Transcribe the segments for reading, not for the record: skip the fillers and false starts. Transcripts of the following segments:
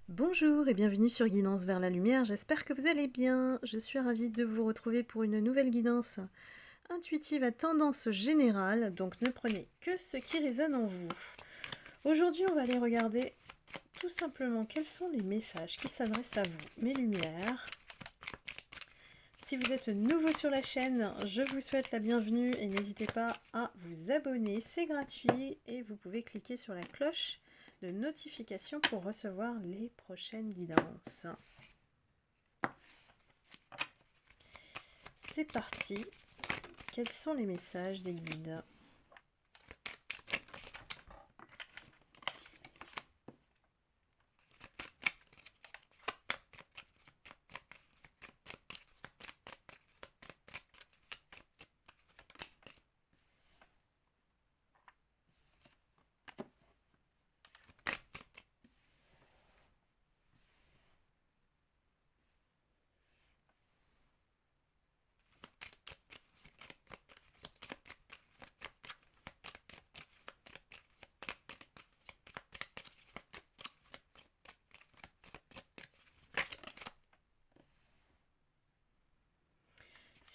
Bonjour et bienvenue sur Guidance vers la lumière, j'espère que vous allez bien. Je suis ravie de vous retrouver pour une nouvelle guidance intuitive à tendance générale, donc ne prenez que ce qui résonne en vous. Aujourd'hui, on va aller regarder tout simplement quels sont les messages qui s'adressent à vous, mes lumières. Si vous êtes nouveau sur la chaîne, je vous souhaite la bienvenue et n'hésitez pas à vous abonner, c'est gratuit et vous pouvez cliquer sur la cloche de notification pour recevoir les prochaines guidances. C'est parti. Quels sont les messages des guides ?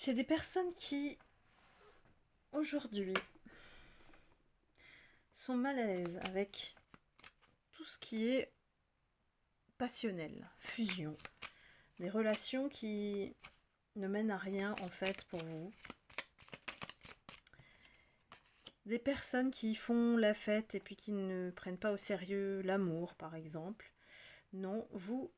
J'ai des personnes qui, aujourd'hui, sont mal à l'aise avec tout ce qui est passionnel, fusion. Des relations qui ne mènent à rien, en fait, pour vous. Des personnes qui font la fête et puis qui ne prennent pas au sérieux l'amour, par exemple. Non, vous,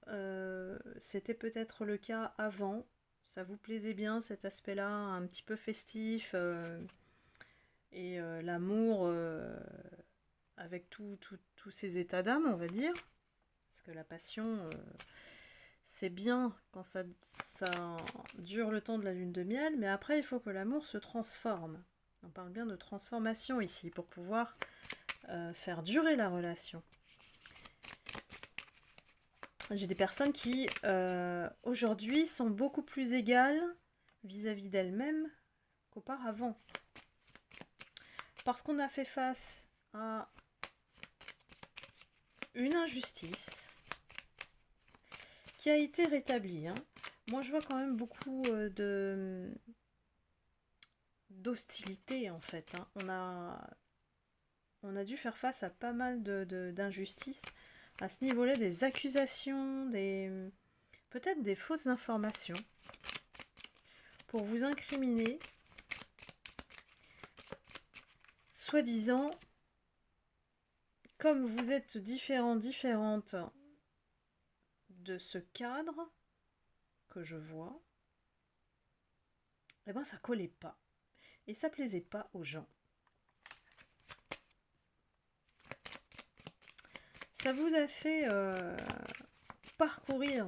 c'était peut-être le cas avant. Ça vous plaisait bien cet aspect-là, un petit peu festif, et l'amour avec tous ces états d'âme, on va dire. Parce que la passion, c'est bien quand ça dure le temps de la lune de miel, mais après, il faut que l'amour se transforme. On parle bien de transformation ici, pour pouvoir faire durer la relation. J'ai des personnes qui, aujourd'hui, sont beaucoup plus égales vis-à-vis d'elles-mêmes qu'auparavant. Parce qu'on a fait face à une injustice qui a été rétablie. Moi, je vois quand même beaucoup d'hostilité, en fait. On a dû faire face à pas mal d'injustices à ce niveau-là, des accusations, peut-être des fausses informations pour vous incriminer, soi-disant, comme vous êtes différente de ce cadre que je vois, eh ben ça collait pas et ça plaisait pas aux gens. Ça vous a fait parcourir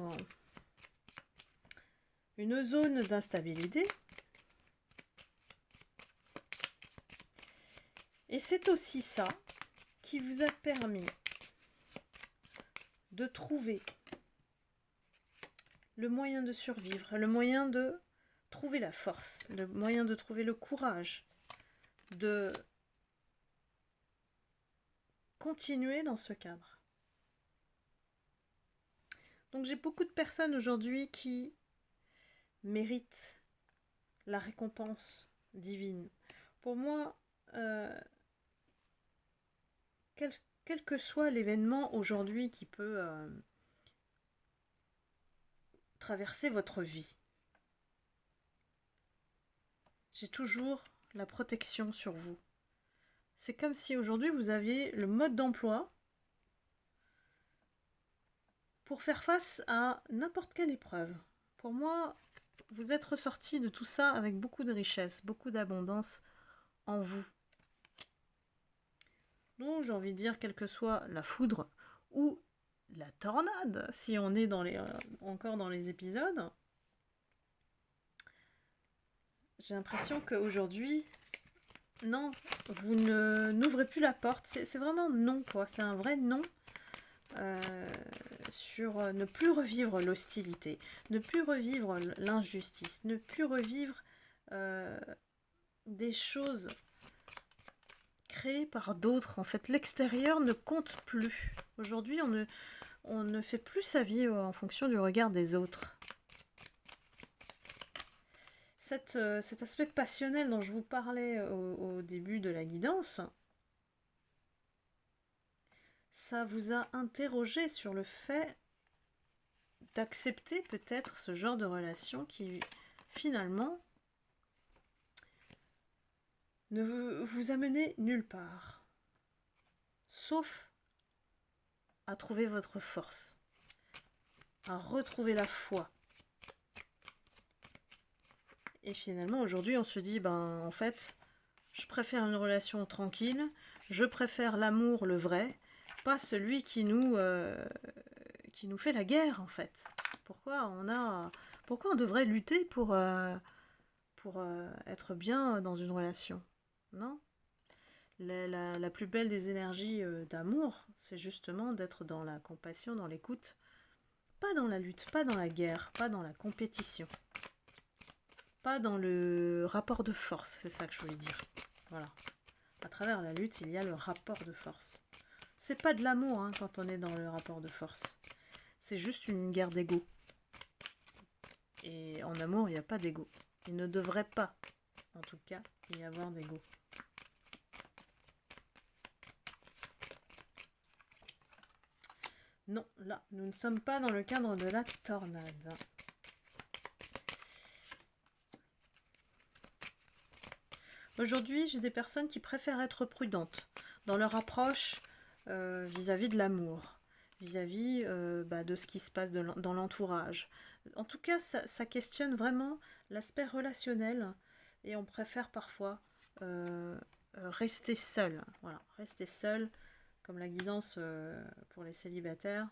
une zone d'instabilité. Et c'est aussi ça qui vous a permis de trouver le moyen de survivre, le moyen de trouver la force, le moyen de trouver le courage, de continuer dans ce cadre. Donc j'ai beaucoup de personnes aujourd'hui qui méritent la récompense divine. Pour moi, quel que soit l'événement aujourd'hui qui peut traverser votre vie, j'ai toujours la protection sur vous. C'est comme si aujourd'hui vous aviez le mode d'emploi pour faire face à n'importe quelle épreuve. Pour moi, vous êtes ressorti de tout ça avec beaucoup de richesse, beaucoup d'abondance en vous. Donc j'ai envie de dire, quelle que soit la foudre ou la tornade, si on est encore dans les épisodes, j'ai l'impression qu'aujourd'hui, non, vous n'ouvrez plus la porte. C'est vraiment non, quoi. C'est un vrai non sur ne plus revivre l'hostilité, ne plus revivre l'injustice, ne plus revivre des choses créé par d'autres. En fait, l'extérieur ne compte plus. Aujourd'hui, on ne fait plus sa vie en fonction du regard des autres. Cet aspect passionnel dont je vous parlais au début de la guidance, ça vous a interrogé sur le fait d'accepter peut-être ce genre de relation qui, finalement, ne vous amenez nulle part, sauf à trouver votre force, à retrouver la foi. Et finalement, aujourd'hui, on se dit, ben, en fait, je préfère une relation tranquille, je préfère l'amour, le vrai, pas celui qui nous fait la guerre, en fait. Pourquoi on devrait lutter pour être bien dans une relation? Non? La plus belle des énergies d'amour, c'est justement d'être dans la compassion, dans l'écoute, pas dans la lutte, pas dans la guerre, pas dans la compétition, pas dans le rapport de force, c'est ça que je voulais dire. Voilà. À travers la lutte, il y a le rapport de force. C'est pas de l'amour hein, quand on est dans le rapport de force. C'est juste une guerre d'ego. Et en amour, il n'y a pas d'ego. Il ne devrait pas, en tout cas, y avoir d'ego. Non, là, nous ne sommes pas dans le cadre de la tornade. Aujourd'hui, j'ai des personnes qui préfèrent être prudentes dans leur approche vis-à-vis de l'amour, vis-à-vis de ce qui se passe dans l'entourage. En tout cas, ça questionne vraiment l'aspect relationnel et on préfère parfois rester seul. Voilà, rester seul, comme la guidance pour les célibataires,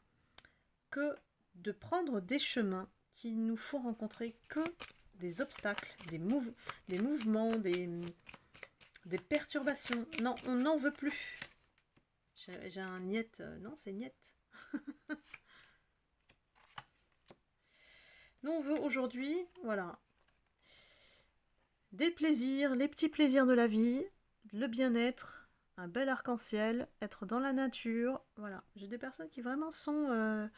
que de prendre des chemins qui nous font rencontrer que des obstacles, des mouvements, des perturbations. Non, on n'en veut plus. J'ai un niet. Non, c'est niet. Nous, on veut aujourd'hui, voilà, des plaisirs, les petits plaisirs de la vie, le bien-être, un bel arc-en-ciel, être dans la nature. Voilà, j'ai des personnes qui vraiment sont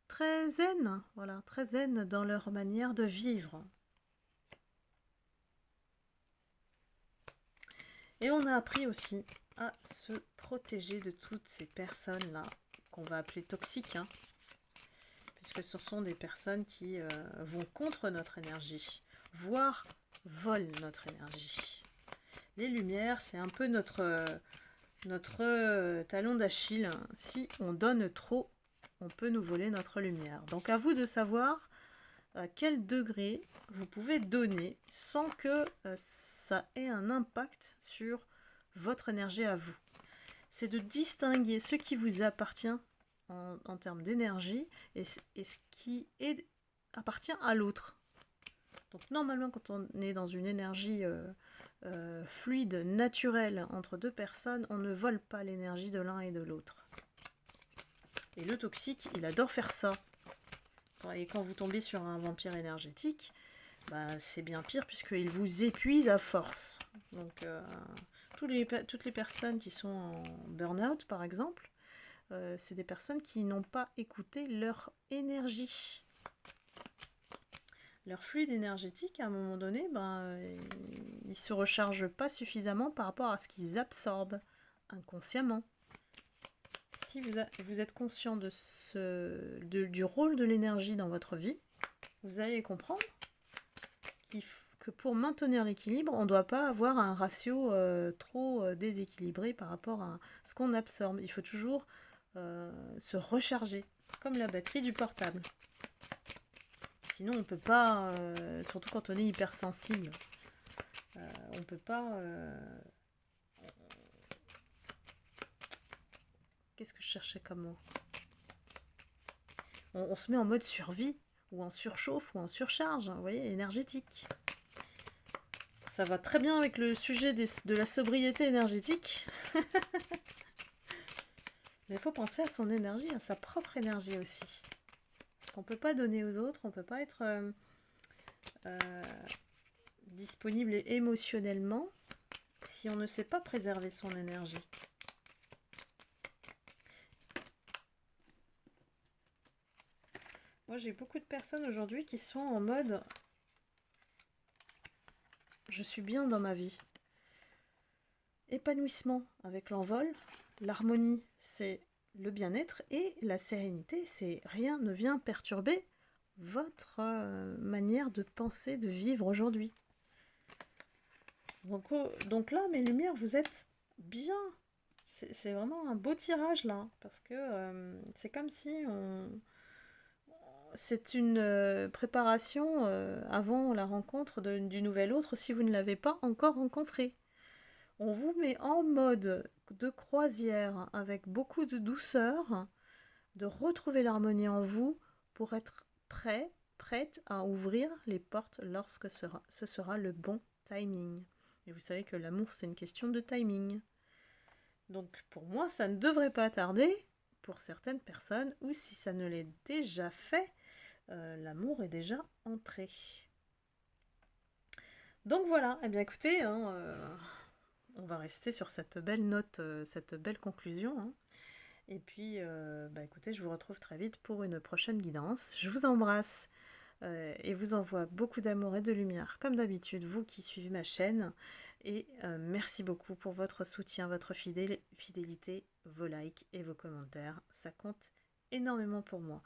très zen, voilà, très zen dans leur manière de vivre. Et on a appris aussi à se protéger de toutes ces personnes-là, qu'on va appeler toxiques, hein, puisque ce sont des personnes qui vont contre notre énergie, voire volent notre énergie. Les lumières, c'est un peu notre talon d'Achille. Si on donne trop, on peut nous voler notre lumière. Donc à vous de savoir à quel degré vous pouvez donner sans que ça ait un impact sur votre énergie à vous. C'est de distinguer ce qui vous appartient en termes d'énergie et ce qui appartient à l'autre. Donc normalement quand on est dans une énergie fluide, naturelle entre deux personnes, on ne vole pas l'énergie de l'un et de l'autre. Et le toxique, il adore faire ça. Et quand vous tombez sur un vampire énergétique, c'est bien pire puisqu'il vous épuise à force. Donc toutes les personnes qui sont en burn-out par exemple, c'est des personnes qui n'ont pas écouté leur énergie. Leur fluide énergétique, à un moment donné, ils ne se rechargent pas suffisamment par rapport à ce qu'ils absorbent inconsciemment. Si vous êtes conscient du rôle de l'énergie dans votre vie, vous allez comprendre que pour maintenir l'équilibre, on ne doit pas avoir un ratio trop déséquilibré par rapport à ce qu'on absorbe. Il faut toujours se recharger, comme la batterie du portable. Sinon, on ne peut pas, surtout quand on est hypersensible, on ne peut pas... Qu'est-ce que je cherchais comme mot ? On se met en mode survie, ou en surchauffe, ou en surcharge, vous voyez, énergétique. Ça va très bien avec le sujet de la sobriété énergétique. Mais il faut penser à son énergie, à sa propre énergie aussi. Parce qu'on ne peut pas donner aux autres, on ne peut pas être disponible émotionnellement si on ne sait pas préserver son énergie. Moi, j'ai beaucoup de personnes aujourd'hui qui sont en mode « je suis bien dans ma vie ». Épanouissement avec l'envol, l'harmonie, c'est le bien-être et la sérénité, c'est rien ne vient perturber votre manière de penser, de vivre aujourd'hui. Donc là, mes lumières, vous êtes bien. C'est vraiment un beau tirage là, parce que c'est comme si c'est une préparation avant la rencontre du nouvel autre si vous ne l'avez pas encore rencontré. On vous met en mode de croisière avec beaucoup de douceur, de retrouver l'harmonie en vous pour être prête à ouvrir les portes lorsque ce sera le bon timing. Et vous savez que l'amour, c'est une question de timing. Donc pour moi, ça ne devrait pas tarder pour certaines personnes, ou si ça ne l'est déjà fait, l'amour est déjà entré. Donc voilà, eh bien écoutez, on va rester sur cette belle note, cette belle conclusion. Et puis, écoutez, je vous retrouve très vite pour une prochaine guidance. Je vous embrasse et vous envoie beaucoup d'amour et de lumière, comme d'habitude, vous qui suivez ma chaîne. Et merci beaucoup pour votre soutien, votre fidélité, vos likes et vos commentaires. Ça compte énormément pour moi.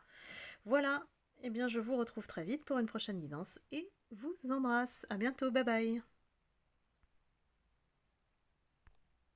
Voilà, eh bien je vous retrouve très vite pour une prochaine guidance et vous embrasse. À bientôt, bye bye.